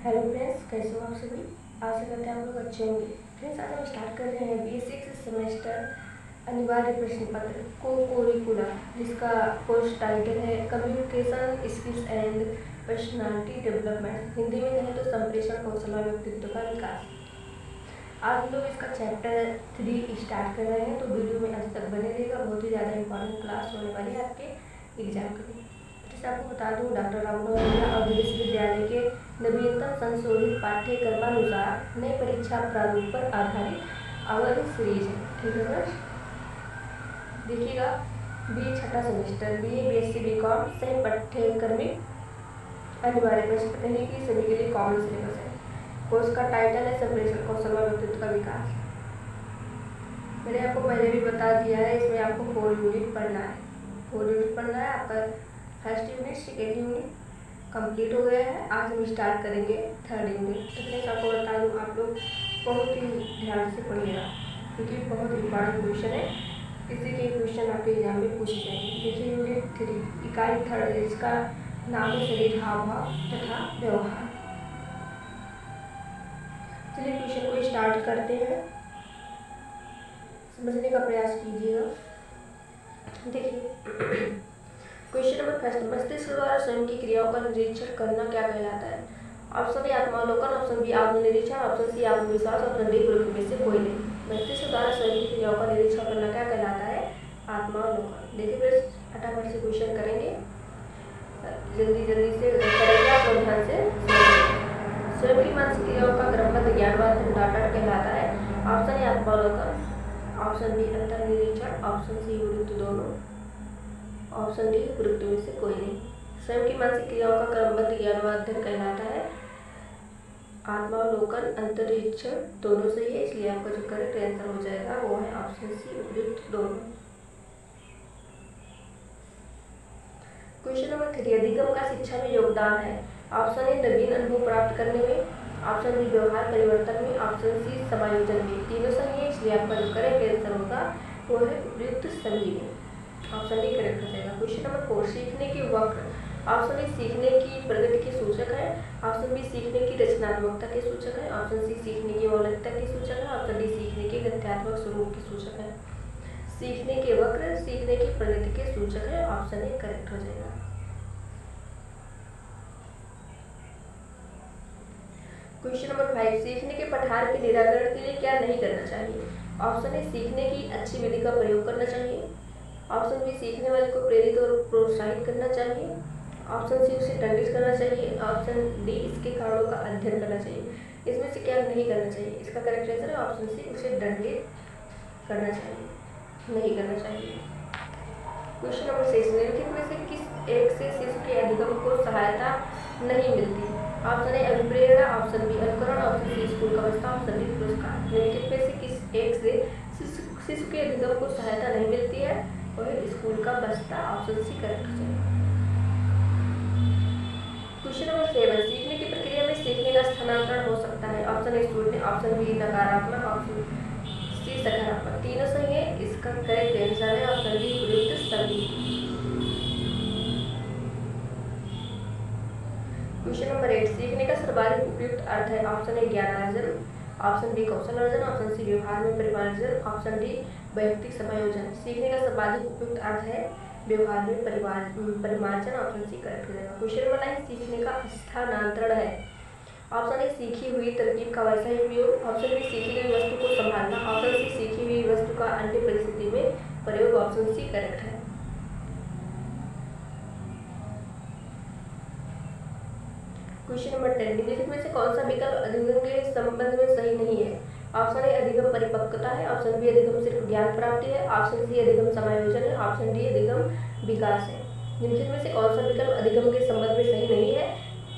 Hello friends, कैसे हो आप सभी। आशा करते हैं आप लोग अच्छे होंगे। फ्रेंड्स, आज हम स्टार्ट कर रहे हैं B6 सेमेस्टर अनिवार्य प्रश्न पत्र को कोरिकुलर, जिसका कोर्स टाइटल है communication skills and personality development. Hindi में कहें तो संप्रेषण कौशल और व्यक्तित्व का विकास। आज हम लोग इसका चैप्टर 3 स्टार्ट कर रहे हैं, तो वीडियो में अंत तक बने रहेगा। बहुत ही ज़्यादा इंपॉर्टेंट क्लास होने वाली है आपके एग्जाम के लिए। आपको बता दूं, डॉक्टर राममनोहर लोहिया और विश्वविद्यालय के नवीनतम संशोधित पाठ्यक्रमानुसार नए परीक्षा प्रारूप पर आधारित अवधि सीरीज है। ठीक है बस, देखिएगा। बी छठा सेमेस्टर BA BSc BCom सही पाठ्यक्रमिक अनिवार्य प्रश्न पत्र की सभी के लिए कॉमन सिलेबस है। कोर्स का टाइटल है संप्रेषण कौशल और व्यक्तित्व का विकास। मैंने आपको पहले भी बता दिया है, इसमें आपको 4 यूनिट पढ़ना है। 4 यूनिट पढ़ना है। आपका first unit second unit complete हो गया है। आज हम स्टार्ट करेंगे थर्ड यूनिट। तो फ्रेंड्स, आपको बता दूँ, आप लोग बहुत ही ध्यान से पढ़िएगा, क्योंकि बहुत इंपॉर्टेंट क्वेश्चन है। इसी के क्वेश्चन आपके एग्जाम में पूछे जाएंगे। देखिए, यूनिट 3 इकाई थर्ड, इसका नाम है शरीर हाव भाव तथा व्यवहार। चलिए क्वेश्चन को स्टार्ट करते हैं, समझने का प्रयास कीजिएगा। देखिए क्वेश्चन नंबर फर्स्ट, मस्तिष्क द्वारा स्वयं की क्रियाओं का निरीक्षण करना क्या कहलाता है। ऑप्शन ए आत्मावलोकन, ऑप्शन बी आत्मनिरीक्षण, ऑप्शन सी आत्मविश्वास, ऑप्शन डी ग्रुप में से कोई नहीं। मस्तिष्क द्वारा स्वयं की क्रियाओं का निरीक्षण करना क्या कहलाता है? आत्मावलोकन। देखिए फिर फटाफट से क्वेश्चन करेंगे, जल्दी जल्दी से करेंगे आप लोग, ध्यान से। स्वयं की मानसिक क्रियाओं का क्रमबद्ध ज्ञानवाद डाटा कहलाता है। ऑप्शन ए आत्मावलोकन, ऑप्शन बी अंतर्निरीक्षण, ऑप्शन सी गुरुत्व दोनों, ऑप्शन डी गुरुत्व में से कोई नहीं। स्वयं की मानसिक क्रियाओं का क्रमबद्ध ज्ञानवाद अध्ययन कहलाता है आत्मावलोकन, अंतरिक्षण दोनों सही है, इसलिए आपका जो करेक्ट आंसर हो जाएगा वो है ऑप्शन सी गुरुत्व दोनों। क्वेश्चन नंबर 3, अधिगम का शिक्षा में योगदान है। ऑप्शन ए नवीन अनुभव प्राप्त करने में, ऑप्शन बी व्यवहार परिवर्तन में, ऑप्शन सी समायोजन में। तीनों सही है, इसलिए आपका जो करेक्ट आंसर होगा वो है उपयुक्त सभी में। ऑप्शन डी करेक्ट हो जाएगा। क्वेश्चन नंबर 4, सीखने के वक्र। ऑप्शन ए सीखने की प्रगति के सूचक है, ऑप्शन बी सीखने की रचनात्मकता के सूचक है, ऑप्शन सी सीखने की मौलिकता के सूचक है, ऑप्शन डी सीखने के गत्यात्मक स्वरूप के सूचक है। सीखने के वक्र सीखने की प्रगति के सूचक है, ऑप्शन ए करेक्ट हो जाएगा। क्वेश्चन नंबर 5, सीखने के पठार के निराकरण के लिए क्या नहीं करना चाहिए। ऑप्शन ए सीखने की अच्छी विधि का प्रयोग करना चाहिए, ऑप्शन बी सीखने वाले को प्रेरित और प्रोत्साहित करना चाहिए, ऑप्शन सी उसे दंडित करना चाहिए, ऑप्शन डी इसके कारणों का अध्ययन करना चाहिए। इसमें से क्या नहीं करना चाहिए? इसका करेक्ट आंसर है ऑप्शन सी, उसे दंडित करना चाहिए, नहीं करना चाहिए। क्वेश्चन नंबर 6, निम्नलिखित में से किस एक से शिशु के अधिगम को सहायता नहीं मिलती। ऑप्शन ए अभिप्रेरणा, ऑप्शन बी अनुकरण, ऑप्शन सी स्कूल का बस्ता, ऑप्शन डी पुरस्कार। निम्नलिखित में से किस एक से शिशु के अधिगम को सहायता नहीं मिलती है? और स्कूल का बस्ता, ऑप्शन सी करेक्ट हो जाएगा। क्वेश्चन नंबर 7, सीखने की प्रक्रिया में सीखने का स्थानांतरण हो सकता है। ऑप्शन ए शून्य, ऑप्शन बी नकारात्मक, ऑप्शन सी सकारात्मक। तीनों सही है, इसका करेक्ट आंसर है ऑप्शन डी उपयुक्त सभी। क्वेश्चन नंबर 8, सीखने का सर्वाधिक उपयुक्त अर्थ है। ऑप्शन ए ज्ञानार्जन, ऑप्शन बी कौशल अर्जन, ऑप्शन सी व्यवहार में परिमार्जन, ऑप्शन डी वैयक्तिक समायोजन। सीखने का सर्वाधिक उपयुक्त अर्थ है व्यवहार में परिमार्जन, ऑप्शन सी करेक्ट हो जाएगा। क्वेश्चन नंबर 9, सीखने का स्थानांतरण है। ऑप्शन ए सीखी हुई तरकीब का वैसा ही उपयोग, ऑप्शन बी सीखी गई वस्तु को संभालना, ऑप्शन सी सीखी हुई वस्तु का अन्य परिस्थिति में प्रयोग, ऑप्शन सी करेक्ट है। क्वेश्चन नंबर 10, निम्नलिखित में से कौन सा विकल्प अधिगम के संबंध में सही नहीं है। ऑप्शन ए अधिगम परिपक्वता है, ऑप्शन बी अधिगम सिर्फ ज्ञान प्राप्ति है, ऑप्शन सी अधिगम समायोजन है, ऑप्शन डी अधिगम विकास है। निम्नलिखित में से कौन सा विकल्प अधिगम के संबंध में सही नहीं है?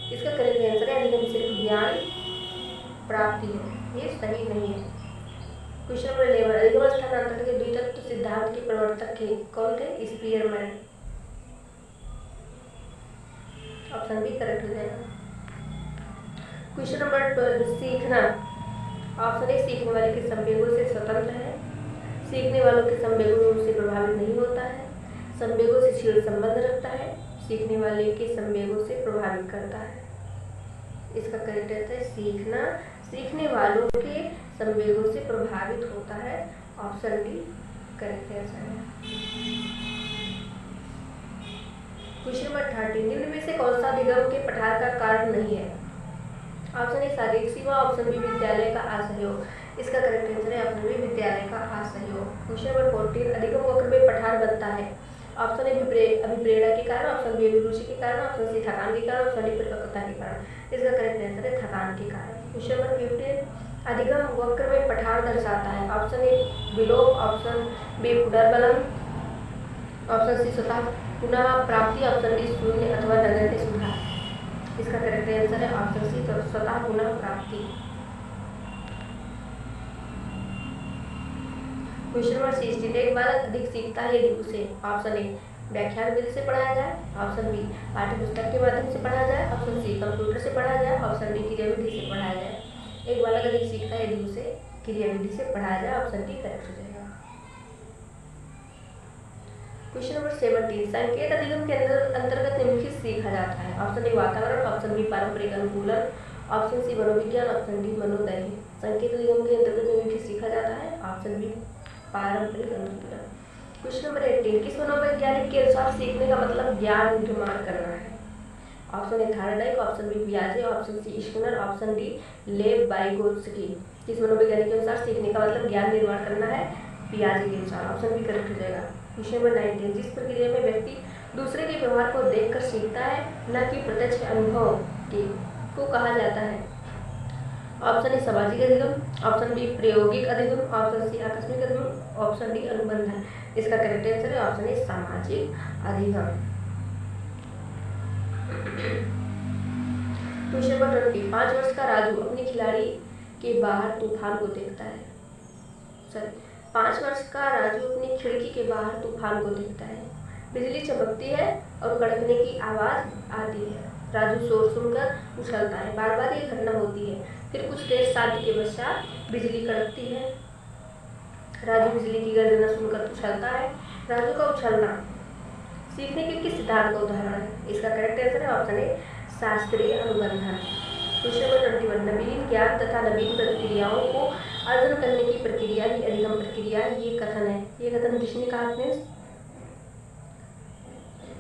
इसका करेक्ट आंसर है अधिगम सिर्फ ज्ञान प्राप्ति है, ये सही नहीं है। क्वेश्चन नंबर 11, अधिगम स्थानांतरण के द्वितत्व सिद्धांत के प्रवर्तक थे, कौन थे? स्पीयरमैन। ऑप्शन बी करेक्ट हो जाएगा। क्वेश्चन नंबर 12, सीखना। ऑप्शन ए सीखने वाले के संवेगों से स्वतंत्र है, सीखने वालों के संवेगों से प्रभावित नहीं होता है, संवेगों से क्षीण संबंध रखता है, सीखने वाले के संवेगों से प्रभावित करता है। इसका करेक्ट आंसर है सीखना सीखने वालों के संवेगों से प्रभावित होता है। ऑप्शन डी करेक्ट आंसर है। क्वेश्चन नंबर 30, निम्न में से कौन सा अधिगम के पठार का कारण नहीं है? ऑप्शन ए शारीरिक सीमा, ऑप्शन बी विद्यालय का असहयोग। इसका करेक्ट आंसर है ऑप्शन बी विद्यालय का असहयोग। क्वेश्चन नंबर 14, अधिगम वक्र में पठार बनता है। ऑप्शन ए अभिप्रेरणा के कारण, ऑप्शन बी अभिरुचि के कारण, ऑप्शन सी थकान के कारण, ऑप्शन डी परिपक्वता के कारण। इसका करेक्ट आंसर है थकान के कारण। क्वेश्चन नंबर 15, अधिगम वक्र में पठार दर्शाता है। ऑप्शन ए विलोप, ऑप्शन बी पुनर्बलन, ऑप्शन सी स्वतः पुनः प्राप्ति, ऑप्शन डी शून्य अथवा नगण्य सुधार। इसका करेक्ट आंसर है ऑप्शन सी स्वतः पुनः प्राप्ति। क्वेश्चन नंबर 16, एक बालक अधिक सीखता है यदि उसे ऑप्शन ए व्याख्यान विधि से पढ़ाया जाए, ऑप्शन बी पाठ्य पुस्तक के माध्यम से पढ़ाया जाए, ऑप्शन सी कंप्यूटर से पढ़ाया जाए, ऑप्शन डी क्रिया विधि से पढ़ाया जाए। एक बालक अधिक सीखता है यदि उसे क्रिया विधि से पढ़ाया जाए, ऑप्शन डी करेक्ट हो जाएगा। क्वेश्चन नंबर 17, संकेत अधिगम के अंतर्गत निम्नलिखित सीखा जाता है। ऑप्शन ए वातावरण, ऑप्शन बी पारंपरिक अनुकूलन, ऑप्शन सी मनोविज्ञान, ऑप्शन डी मनोदैर्घ्य। संकेत अधिगम के अंतर्गत निम्नलिखित सीखा जाता है, ऑप्शन बी पारंपरिक अनुकूलन। क्वेश्चन नंबर 18, किस मनोवैज्ञानिक के अनुसार सीखने का मतलब ज्ञान निर्माण करना है? Option A Thorndike, option B पियाजे, option C Skinner, option D Lev Vygotsky. किस मनोवैज्ञानिक के अनुसार सीखने का मतलब ज्ञान निर्माण करना है? पियाजे के अनुसार। ऑप्शन बी करेक्ट हो जाएगा। क्वेश्चन नंबर 19, जिस प्रक्रिया में व्यक्ति दूसरे के व्यवहार को देखकर सीखता है न कि प्रत्यक्ष अनुभव को कहा जाता है? ऑप्शन ए सामाजिक अधिगम, ऑप्शन बी प्रायोगिक अधिगम, ऑप्शन सी आकस्मिक अधिगम, ऑप्शन डी अनुबंधन। इसका करेक्ट आंसर है ऑप्शन ए सामाजिक अधिगम। क्वेश्चन नंबर 20, 5 वर्ष का राजू अपने खिलाड़ी के बाहर तूफान को देखता है। 5 वर्ष का राजू अपनी खिड़की के बाहर तूफान को देखता है। बिजली चमकती है और कड़कने की आवाज आती है। राजू शोर सुनकर उछलता है। बार बार ये घटना होती है। फिर कुछ देर शांति के पश्चात बिजली कड़कती है। राजू बिजली की गर्जना सुनकर उछलता है। राजू का उछलना सीखने के किस सिद्धांत का उदाहरण है? इसका करेक्ट आंसर है ऑप्शन ए शास्त्रीय अनुबंधन। क्वेश्चन नंबर 21, नवीन ज्ञान तथा नवीन प्रक्रियाओं को अर्जन करने की प्रक्रिया ही अधिगम प्रक्रिया है। ये कथन है, ये कथन किसने कहा आपने?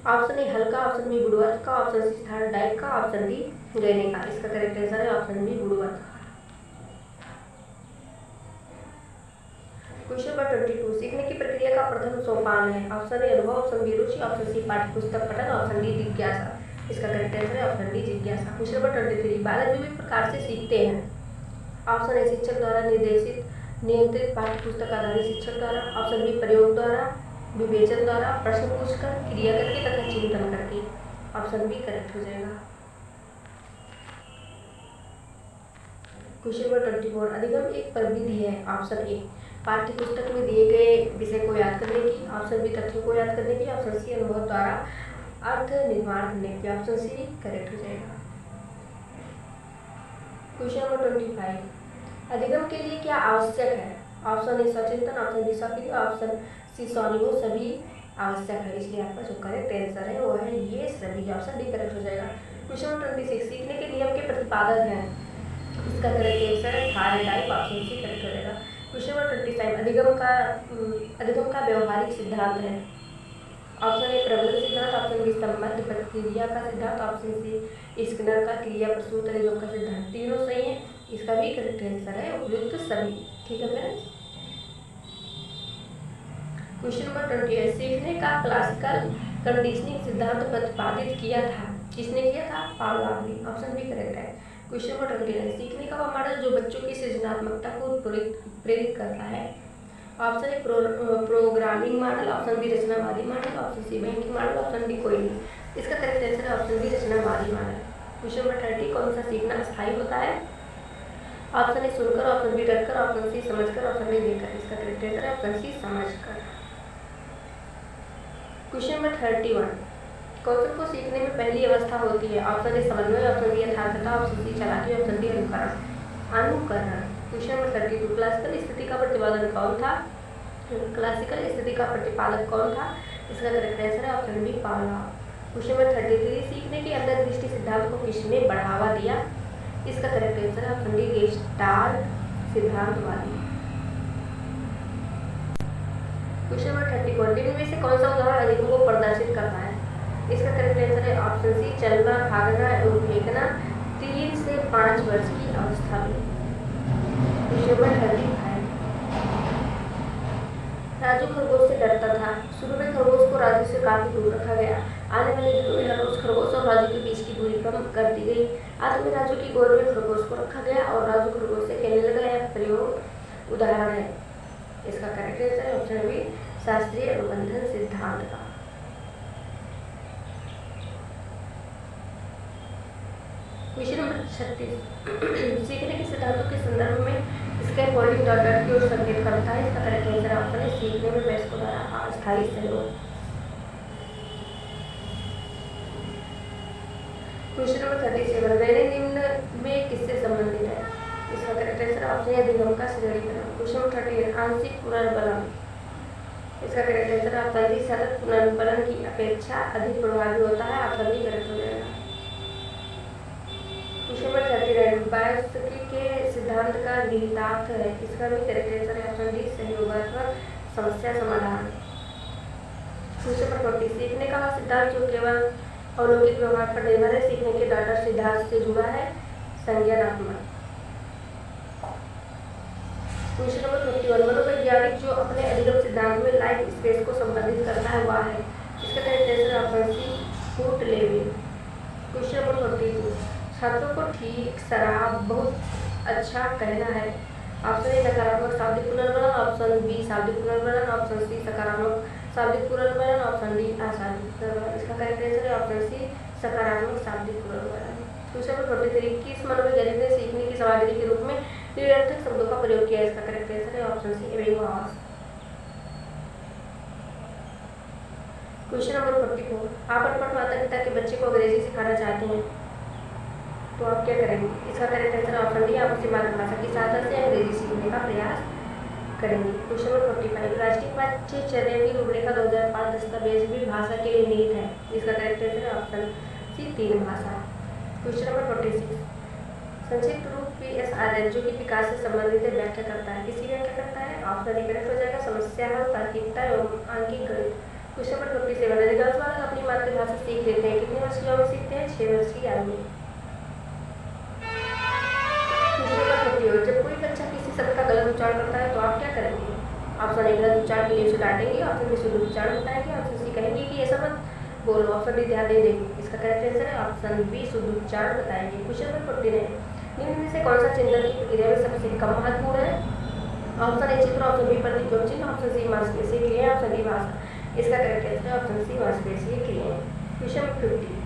ऑप्शन ए हल्का, ऑप्शन बी गुणवत्ता का, ऑप्शन सी थायरडाइक का, ऑप्शन डी गैने का। इसका करेक्ट आंसर है ऑप्शन बी गुणवत्ता। क्वेश्चन नंबर 22, सीखने की प्रक्रिया का प्रथम सोपान है। ऑप्शन ए अनुभव, ऑप्शन बी रुचि, ऑप्शन सी पाठ्य पुस्तक पठन, ऑप्शन डी जिज्ञासा। इसका करेक्ट आंसर है ऑप्शन डी जिज्ञासा। क्वेश्चन नंबर 23, बालक विभिन्न प्रकार से सीखते हैं। ऑप्शन ए शिक्षक द्वारा निर्देशित नियंत्रित पाठ्य पुस्तक आधारित शिक्षक द्वारा, ऑप्शन बी प्रयोग द्वारा, विवेचन द्वारा, प्रश्न पूछकर, क्रिया करके तथा चिंतन करके। ऑप्शन बी करेक्ट हो जाएगा। क्वेश्चन नंबर 24, अधिगम एक प्रविधि है। ऑप्शन ए पाठ्य पुस्तक में दिए गए विषय को याद करने की, ऑप्शन बी तथ्यों को याद करने की, ऑप्शन सी अनुभव द्वारा अर्थ निर्माण करने की। ऑप्शन सी करेक्ट हो जाएगा। क्वेश्चन नंबर 25, अधिगम के लिए क्या आवश्यक है? ऑप्शन ए सचेतन, ऑप्शन बी सक्रिय, ऑप्शन सी स्वनिर्भर, सभी आवश्यक है। इसलिए आपका जो करेक्ट आंसर है वो है ये सभी। ऑप्शन डी करेक्ट हो जाएगा। क्वेश्चन नंबर 26, सीखने के नियम के प्रतिपादक हैं। इसका करेक्ट आंसर है थायरडाइक। ऑप्शन सी करेक्ट हो जाएगा। क्वेश्चन नंबर 27, अधिगम का व्यवहारिक सिद्धांत है। ऑप्शन ए प्रबल सिद्धांत, ऑप्शन बी संबद्ध प्रक्रिया का सिद्धांत, ऑप्शन सी स्किनर का क्रिया प्रसूत अधिगम का सिद्धांत। तीनों सही है। इसका भी करेक्ट आंसर है उपयुक्त सभी। ठीक है फ्रेंड्स। क्वेश्चन नंबर 28, सीखने का क्लासिकल कंडीशनिंग सिद्धांत प्रतिपादित किया था। किसने किया था? पावलोव ने। ऑप्शन बी करेक्ट है। क्वेश्चन नंबर 29, सीखने का वह मॉडल जो बच्चों की सृजनात्मकता को प्रेरित करता है। Option A programming model, option B रचनावादी model, option C banking model, option D कोई नहीं। इसका करेक्ट आंसर है ऑप्शन बी रचनावादी मॉडल। क्वेश्चन नंबर 30, कौन सा सीखना अस्थायी होता है? ऑप्शन ए सुनकर, ऑप्शन बी डरकर, ऑप्शन सी समझकर, ऑप्शन डी देखकर। इसका करेक्ट आंसर है ऑप्शन सी समझकर। क्वेश्चन नंबर 31, कौशल को सीखने में पहली अवस्था होती है। ऑप्शन ए समन्वय, ऑप्शन बी यथार्थता, ऑप्शन सी चालाकी, ऑप्शन डी अनुकरण। क्वेश्चन नंबर 32, क्लासिकल स्थिति का प्रतिपादन कौन था? क्लासिकल स्थिति का प्रतिपादक कौन था? इसका करेक्ट आंसर है option B Pavlov. Question number 33, सीखने के अंतर्दृष्टि सिद्धांत को किसने बढ़ावा दिया? इसका करेक्ट आंसर है ऑप्शन डी गेस्टाल्ट सिद्धांतवादी। क्वेश्चन नंबर 34, निम्न में से कौन सा उदाहरण अधिकों को प्रदर्शित करता है? इसका करेक्ट आंसर है ऑप्शन सी चलना, भागना एवं फेंकना 3 से 5 वर्ष की अवस्था में। क्वेश्चन नंबर 35, राजू खरगोश से डरता था। शुरू में खरगोश को राजू से काफी दूर रखा गया। आने वाले दिनों में हर रोज खरगोश और राजू के बीच की दूरी कम कर दी गई। अंत में राजू की गोद में खरगोश को रखा गया और राजू खरगोश से खेलने लगा। यह प्रयोग उदाहरण है। इसका करेक्ट आंसर है ऑप्शन बी शास्त्रीय अनुबंधन सिद्धांत का। क्वेश्चन नंबर 36, सीखने के सिद्धांतों के संदर्भ में स्कैफोल्डिंग डॉट की ओर संकेत करता है। इसका करेक्ट आंसर ऑप्शन है सीखने में वयस्कों द्वारा अस्थायी सहयोग। क्वेश्चन नंबर 37, मैंने निम्न में किससे संबंधित है? इसका करेक्ट आंसर ऑप्शन है अधिगम का सुदृढ़ीकरण। क्वेश्चन नंबर 38, आंशिक पुनर्बलन। इसका करेक्ट आंसर ऑप्शन डी सतत पुनर्बलन की अपेक्षा अधिक प्रभावी होता है। ऑप्शन डी करेक्ट हो जाएगा। क्वेश्चन नंबर 39, बायोस्की के सिद्धांत का निहितार्थ है। इसका भी करेक्ट आंसर है ऑप्शन डी सहयोगात्मक समस्या समाधान। क्वेश्चन नंबर 40, सीखने का सिद्धांत जो केवल अलौकिक व्यवहार पर निर्भर है, सीखने के डाटा सिद्धांत से जुड़ा है संज्ञानात्मक। क्वेश्चन नंबर 51, मनोवैज्ञानिक जो अपने अधिगम सिद्धांत में लाइफ स्पेस को संबंधित करता है वह है। इसका करेक्ट आंसर ऑप्शन सी फूट लेविन। क्वेश्चन नंबर 42, छात्रों को ठीक शराब बहुत अच्छा कहना है। ऑप्शन ए नकारात्मक शाब्दिक पुनर्बलन, ऑप्शन बी शाब्दिक पुनर्बलन, ऑप्शन सी सकारात्मक शाब्दिक पुनर्बलन, ऑप्शन डी अशाब्दिक पुनर्बलन। इसका करेक्ट आंसर है ऑप्शन सी सकारात्मक शाब्दिक पुनर्बलन। क्वेश्चन नंबर 43, किस मनोवैज्ञानिक ने सीखने की सामग्री के रूप में निरर्थक शब्दों का प्रयोग किया? इसका करेक्ट आंसर है option C Ebbinghaus. Question number 44, आप अनपढ़ माता पिता के बच्चे को अंग्रेजी सिखाना चाहते हैं तो आप क्या करेंगे? इसका करेक्ट आंसर ऑप्शन डी आप उसी मातृभाषा की सहायता से अंग्रेजी सीखने का प्रयास करेंगे। क्वेश्चन नंबर 45, राष्ट्रीय पाठ्यचर्या की रूपरेखा 2005 दस्तावेज भी भाषा के लिए निहित है। इसका करेक्ट आंसर है ऑप्शन सी 3 भाषा। क्वेश्चन नंबर 46, संक्षिप्त रूप PSRL जो कि विकास से संबंधित है व्याख्या करता है। किसी व्याख्या करता है? ऑप्शन डी करेक्ट हो जाएगा समस्या हल, तार्किकता एवं आंकिक गणित। क्वेश्चन नंबर 47, अधिकांश बालक अपनी मातृभाषा सीख लेते हैं कितने वर्ष की उम्र में सीखते हैं? 6 वर्ष की आयु में। क्वेश्चन नंबर 48, जब कोई बच्चा किसी शब्द का गलत उच्चारण करता है तो आप क्या करेंगे? ऑप्शन ए गलत उच्चारण के लिए उसे डांटेंगे, ऑप्शन बी शुद्ध उच्चारण बताएंगे, ऑप्शन सी कहेंगे कि ऐसा मत बोलो, ऑप्शन डी ध्यान दे देंगे। इसका करेक्ट आंसर है ऑप्शन बी शुद्ध उच्चारण बताएंगे। क्वेश्चन नंबर 49, निम्न में से कौन सा चिंतन की प्रक्रिया में सबसे कम महत्वपूर्ण है? ऑप्शन ए चित्र, ऑप्शन बी प्रतिक्रिया चिन्ह, ऑप्शन सी मांसपेशीय क्रिया, ऑप्शन डी भाषा। इसका करेक्ट आंसर है ऑप्शन सी मांसपेशीय क्रिया। क्वेश्चन नंबर 50,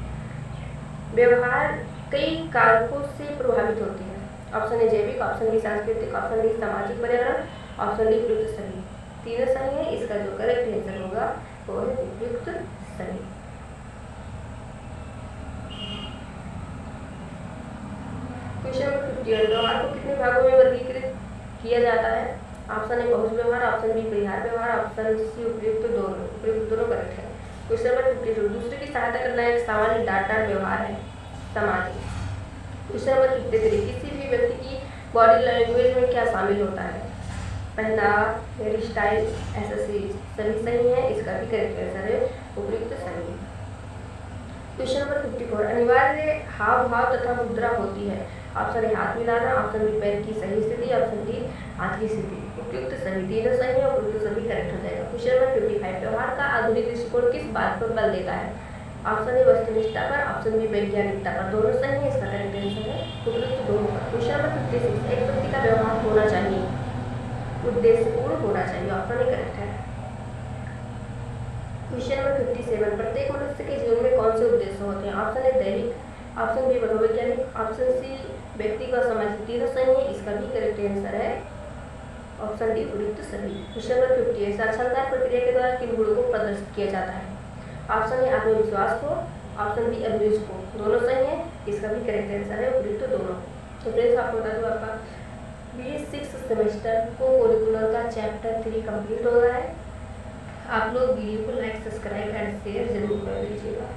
व्यवहार कई कारकों से प्रभावित होते हैं। ऑप्शन ए जैविक, ऑप्शन बी सांस्कृतिक, ऑप्शन डी सामाजिक पर्यावरण, ऑप्शन डी उपयुक्त सभी। तीनों सही है। इसका जो करेक्ट आंसर होगा वो है उपयुक्त सभी। क्वेश्चन नंबर 51, व्यवहार को कितने भागों में वर्गीकृत किया जाता है? ऑप्शन ए पहुंच व्यवहार, ऑप्शन बी परिहार व्यवहार, ऑप्शन सी उपयुक्त दोनों करेक्ट है। क्वेश्चन नंबर 52, दूसरे की सहायता करना एक सामान्य डाटा व्यवहार है सामाजिक। क्वेश्चन नंबर 53, किसी भी व्यक्ति की बॉडी लैंग्वेज में क्या शामिल होता है? पहनावा, हेयर स्टाइल, एक्सेसरीज। सभी सही है। इसका भी करेक्ट आंसर है उपयुक्त सही। क्वेश्चन नंबर 54, अनिवार्य हाव भाव तथा मुद्रा होती है। ऑप्शन ए हाथ मिलाना, ऑप्शन बी पैर की सही स्थिति, ऑप्शन डी हाथ की स्थिति। उपयुक्त सभी तीनों सही है। उपयुक्त सभी करेक्ट हो जाएगा। क्वेश्चन नंबर 55, व्यवहार का आधुनिक दृष्टिकोण किस बात पर बल देता है? ऑप्शन ए वस्तुनिष्ठता पर, ऑप्शन बी वैज्ञानिकता पर। दोनों सही है। इसका करेक्ट आंसर है उपयुक्त दोनों पर। क्वेश्चन नंबर 56, एक व्यक्ति का व्यवहार होना चाहिए उद्देश्यपूर्ण होना चाहिए। ऑप्शन ए करेक्ट है। क्वेश्चन नंबर 57, प्रत्येक मनुष्य के जीवन में कौन से उद्देश्य होते हैं? ऑप्शन ए दैविक, ऑप्शन बी मनोवैज्ञानिक, ऑप्शन सी व्यक्तिगत और सामाजिक। तीनों सही है। इसका भी करेक्ट आंसर है ऑप्शन डी उपयुक्त सभी। क्वेश्चन नंबर 58, साक्षात्कार प्रक्रिया के द्वारा किन गुणों को प्रदर्शित किया जाता है? ऑप्शन ए आत्मविश्वास को, ऑप्शन बी अभिरुचि को। दोनों सही है। इसका भी करेक्ट आंसर है उपयुक्त दोनों। तो फ्रेंड्स आपको बता दूं आपका BA 6 सेमेस्टर को करिकुलर का चैप्टर 3 कंप्लीट हो रहा है। आप लोग वीडियो को लाइक, सब्सक्राइब एंड शेयर जरूर कर दीजिएगा।